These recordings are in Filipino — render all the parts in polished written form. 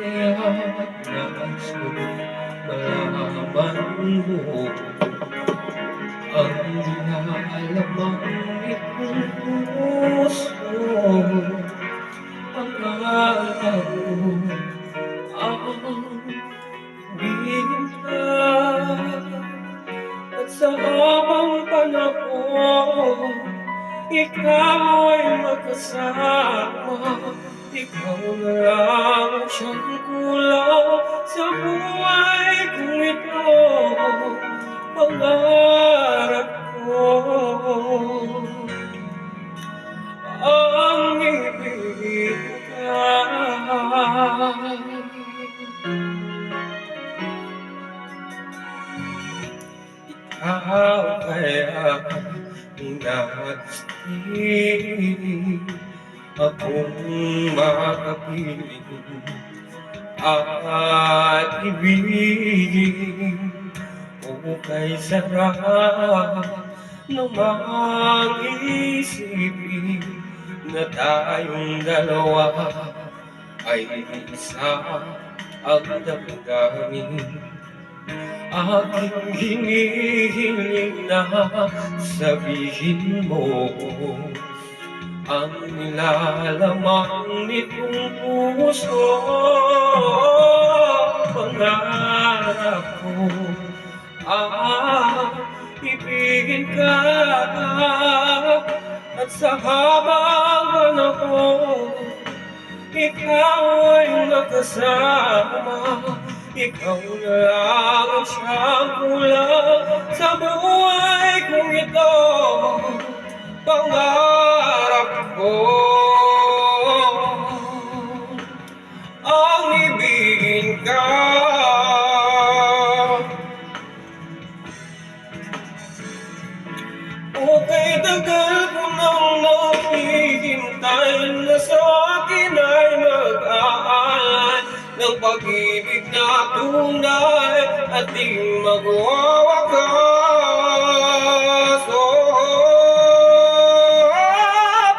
Kaya't nais ko malaman mo ang nilalamang itong puso. Akala ko ang ibigin ka, at sa habang panahon ikaw ay magkasama. Ikaw na lang ang siyang kulang sa buhay kong ito. Pangarap ko ang ibigin ka. Ikaw kaya nagstilig akong makapiling at ibigin. O kay sarap namang isipin na tayong dalawa ay isa ang damdamin. Aking hinihiling na sabihin mo ang nilalamang nitong puso. Pangarap ko ibigin ka, at sa habang panahon ikaw ay magkasama. Ikaw na lang ang siyang kulang sa buhay kong ito. Pangarap ko ang ibigin ka. Okay, tagal ko nang naghihintay na sa akin ay mag-aalay ng pag-ibig na tunay at di magwawakas.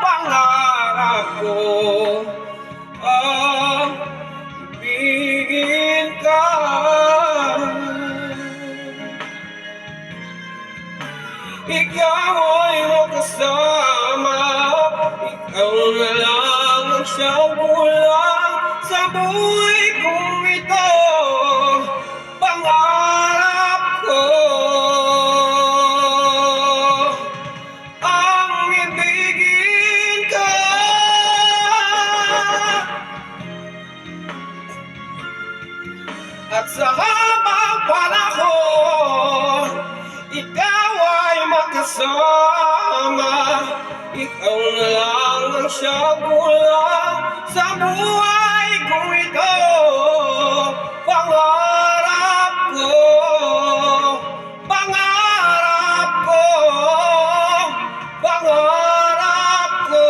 Pangarap ko ang ibigin ka. Ikaw ay makasama, ikaw na lang ang siyang kulang sa buhay kong ito. Pangarap ko ang ibigin ka. At sa habang panahon ikaw ay makasama. Ikaw na lang ang siyang kulang sa buhay kong ito. Pangarap ko, pangarap ko, pangarap ko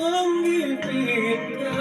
ang ibigin ka.